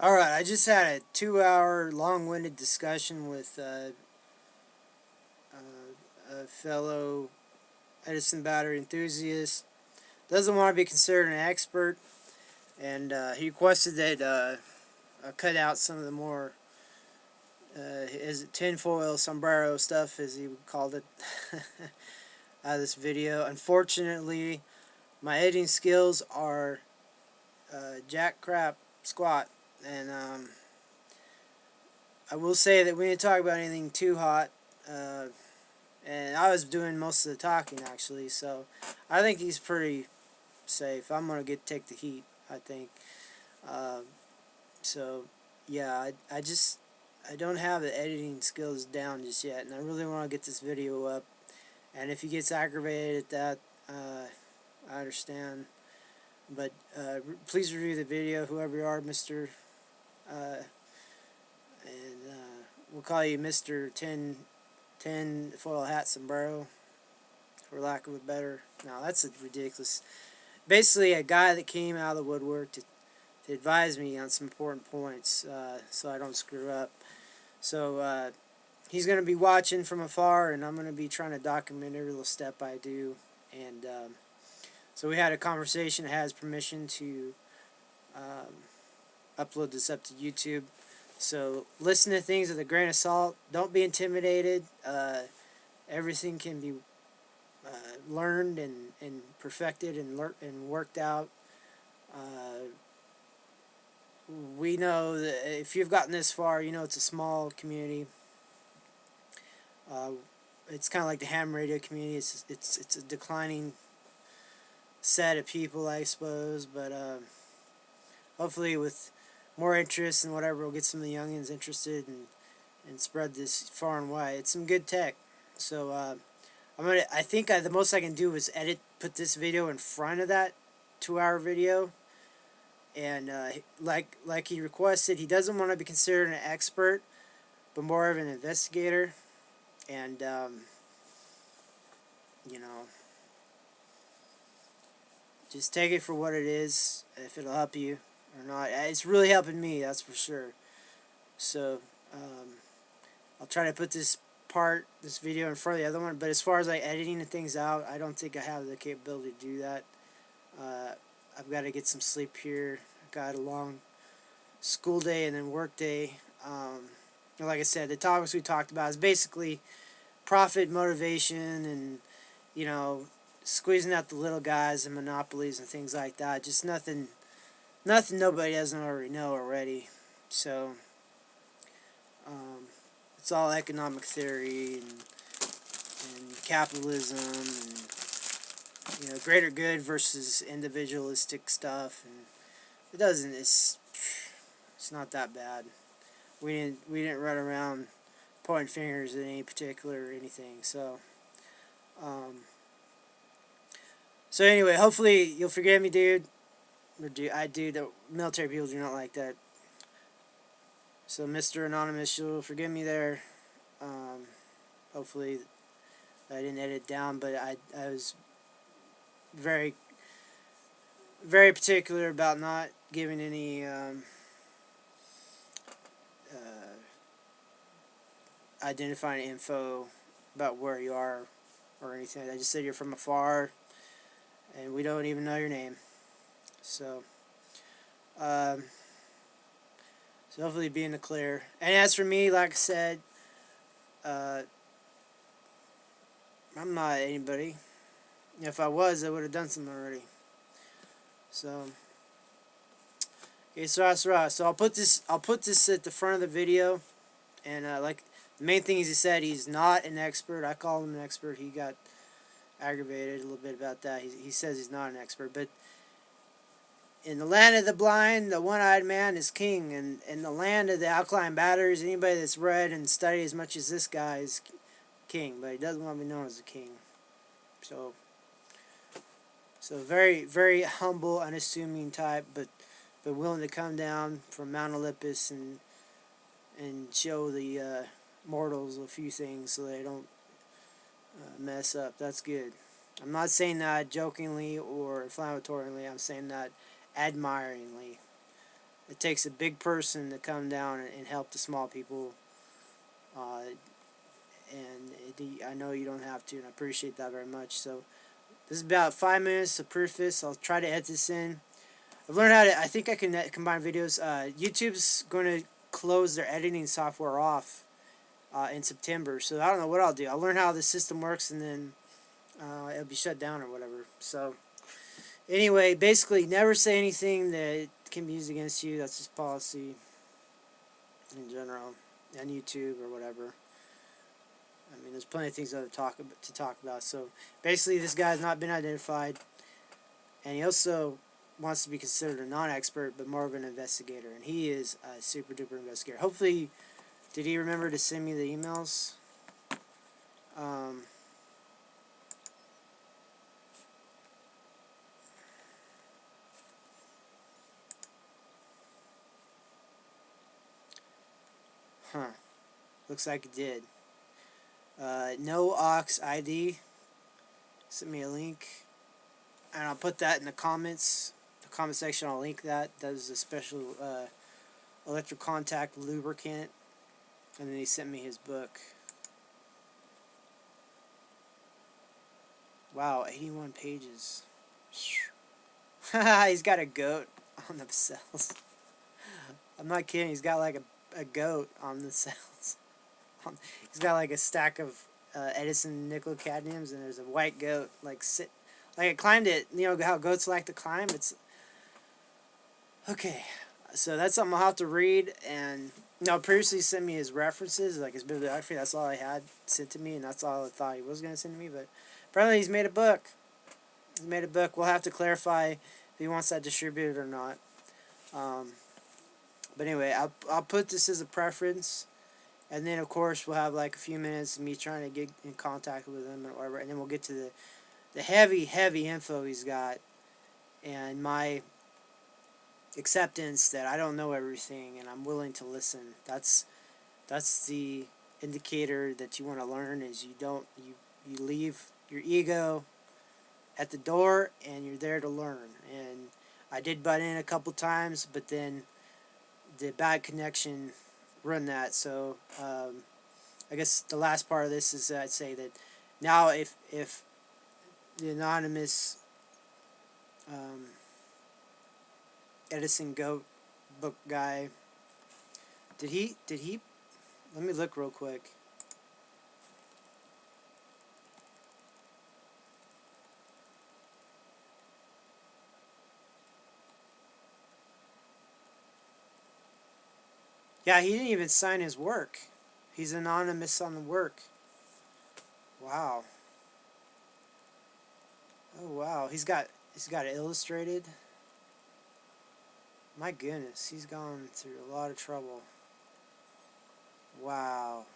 Alright, I just had a 2-hour long-winded discussion with a fellow Edison battery enthusiast. Doesn't want to be considered an expert, and he requested that I cut out some of the more is it tinfoil sombrero stuff, as he called it, out of this video. Unfortunately, my editing skills are jack crap squat, and I will say that we didn't talk about anything too hot, and I was doing most of the talking actually, so I think he's pretty safe. I'm gonna take the heat, I think. Uh, so yeah, I don't have the editing skills down just yet, and I really want to get this video up. And if he gets aggravated at that, I understand. But please review the video, whoever you are, Mr. And we'll call you Mr. Tin Foil Hat Sombrero, for lack of a better. No, that's ridiculous. Basically, a guy that came out of the woodwork to advise me on some important points, so I don't screw up. So he's going to be watching from afar, and I'm going to be trying to document every little step I do. And so we had a conversation. It has permission to upload this up to YouTube. So listen to things with a grain of salt. Don't be intimidated. Everything can be learned and perfected and worked out. We know that if you've gotten this far, you know it's a small community. It's kind of like the ham radio community. It's a declining set of people, I suppose. But hopefully, with more interest and whatever, we'll get some of the youngins interested and spread this far and wide. It's some good tech. So I think the most I can do is put this video in front of that 2-hour video. And like he requested, he doesn't want to be considered an expert, but more of an investigator. And you know, just take it for what it is. If it'll help you or not, it's really helping me, that's for sure. So I'll try to put this video in front of the other one. But as far as editing the things out, I don't think I have the capability to do that. I've got to get some sleep here. I've got a long school day and then work day. Like I said, the topics we talked about is basically profit motivation and, you know, squeezing out the little guys and monopolies and things like that. Just nothing nobody doesn't already know already. So it's all economic theory and capitalism and, you know, greater good versus individualistic stuff, and it's not that bad. We didn't run around pointing fingers at any particular anything. So so anyway, hopefully you'll forgive me, dude. The military people do not like that. So Mr. Anonymous, you'll forgive me there. Hopefully I didn't edit it down, but I was very, very particular about not giving any identifying info about where you are or anything. I just said you're from afar, and we don't even know your name. So, so hopefully be in the clear. And as for me, like I said, I'm not anybody. If I was, I would have done something already. So, okay, so I'll put this at the front of the video, and like the main thing is, he said he's not an expert. I called him an expert. He got aggravated a little bit about that. He says he's not an expert, but in the land of the blind, the one-eyed man is king, and in the land of the alkaline batteries, anybody that's read and studied as much as this guy is king, but he doesn't want to be known as a king. So very, very humble, unassuming type, but willing to come down from Mount Olympus and show the mortals a few things so they don't mess up. That's good. I'm not saying that jokingly or inflammatorily. I'm saying that admiringly. takes a big person to come down and help the small people. I know you don't have to, and I appreciate that very much. So this is about 5 minutes of preface. I'll try to edit this in. I've learned how to. I think I can combine videos. YouTube's going to close their editing software off in September, so I don't know what I'll do. I'll learn how the system works, and then it'll be shut down or whatever. So anyway, basically, never say anything that can be used against you. That's just policy in general, on YouTube or whatever. I mean, there's plenty of things to talk about. So basically, this guy has not been identified, and he also wants to be considered a non-expert, but more of an investigator, and he is a super duper investigator. Hopefully, did he remember to send me the emails? Looks like it did. No aux ID. Send me a link, and I'll put that in the comments. The comment section. I'll link that. That is a special electric contact lubricant, and then he sent me his book. Wow, 81 pages. He's got a goat on the cells. I'm not kidding. He's got like a goat on the cells. He's got like a stack of Edison nickel cadmiums, and there's a white goat like it climbed it. You know how goats like to climb. It's okay. So that's something I'll have to read. And previously sent me his references, like his bibliography. That's all I had sent to me, and that's all I thought he was gonna send to me. But apparently he's made a book. He's made a book. We'll have to clarify if he wants that distributed or not. But anyway, I'll put this as a preference. And then, of course, we'll have like a few minutes of me trying to get in contact with him or whatever. And then we'll get to the heavy info he's got. And my acceptance that I don't know everything and I'm willing to listen. That's the indicator that you want to learn, is you leave your ego at the door and you're there to learn. And I did butt in a couple times, but then the bad connection run that. So I guess the last part of this is I'd say that now if the anonymous Edison goat book guy, did he let me look real quick. Yeah, he didn't even sign his work. He's anonymous on the work. Wow. Oh wow. He's got it illustrated. My goodness, he's gone through a lot of trouble. Wow.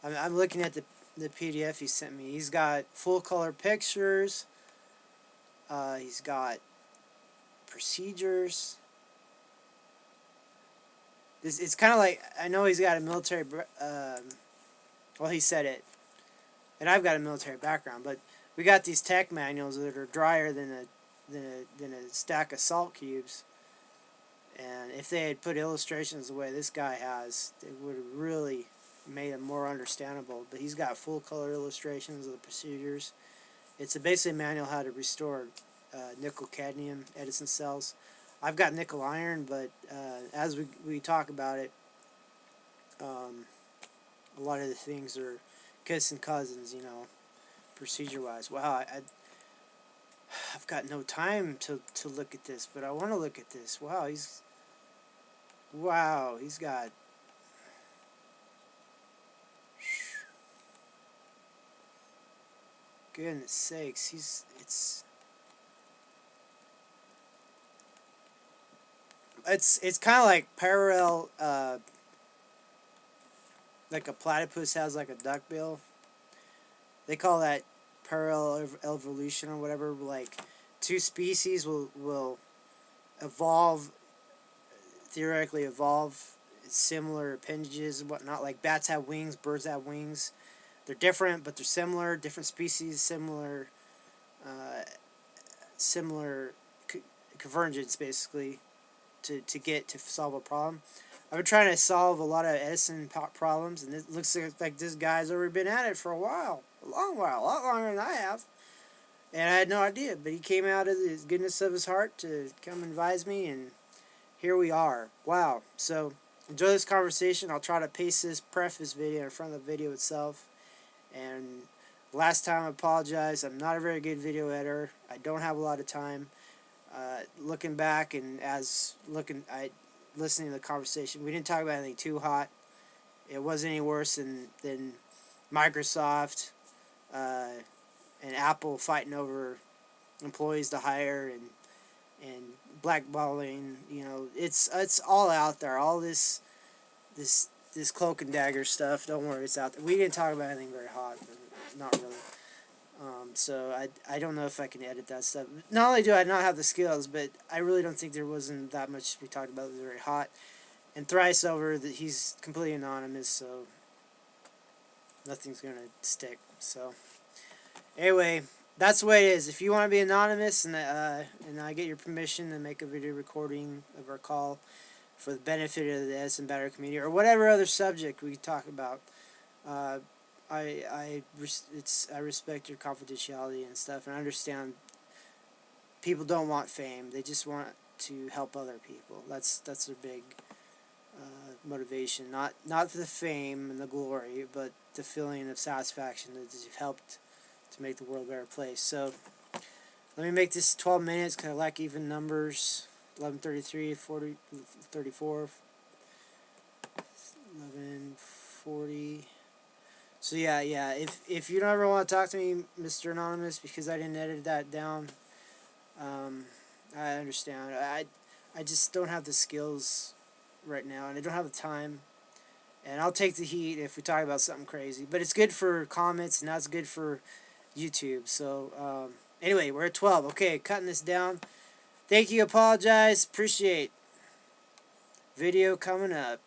I'm looking at the PDF he sent me. He's got full color pictures. He's got procedures. It's kind of like, I know he's got a military, well, he said it, and I've got a military background, but we got these tech manuals that are drier than a stack of salt cubes, and if they had put illustrations the way this guy has, it would have really made them more understandable. But he's got full color illustrations of the procedures. It's a basic manual how to restore nickel cadmium Edison cells. I've got nickel iron, but as we talk about it, a lot of the things are kissing cousins, procedure-wise. Wow, I've got no time to look at this, but I want to look at this. Wow, he's got... Goodness sakes, it's kind of like parallel, like a platypus has like a duck bill. They call that parallel evolution or whatever. Like two species will theoretically evolve similar appendages and whatnot. Like bats have wings, birds have wings. They're different, but they're similar. Different species, similar convergence basically. to get to solve a problem. I've been trying to solve a lot of Edison problems, and it looks like this guy's already been at it for a long while, a lot longer than I have. And I had no idea, but he came out of the goodness of his heart to come and advise me, and here we are. Wow. So, enjoy this conversation. I'll try to paste this preface video in front of the video itself. And last time, I apologize. I'm not a very good video editor. I don't have a lot of time. Looking back and listening to the conversation, we didn't talk about anything too hot. It wasn't any worse than Microsoft and Apple fighting over employees to hire and blackballing. You know, it's all out there. All this cloak and dagger stuff. Don't worry, it's out there. We didn't talk about anything very hot, not really. So I don't know if I can edit that stuff. Not only do I not have the skills, but I really don't think there wasn't that much we talked about that was very hot. And thrice over, that he's completely anonymous, so nothing's gonna stick. So anyway, that's the way it is. If you want to be anonymous and I get your permission to make a video recording of our call for the benefit of the Edison battery community or whatever other subject we talk about, I respect your confidentiality and stuff, and I understand people don't want fame. They just want to help other people. That's their big motivation. Not for the fame and the glory, but the feeling of satisfaction that you've helped to make the world a better place. So let me make this 12 minutes because I like even numbers. 11:33, 40, 34, 11:40. So yeah. If you don't ever want to talk to me, Mr. Anonymous, because I didn't edit that down, I understand. I just don't have the skills right now, and I don't have the time. And I'll take the heat if we talk about something crazy. But it's good for comments, and that's good for YouTube. So anyway, we're at 12. Okay, cutting this down. Thank you. Apologize. Appreciate. Video coming up.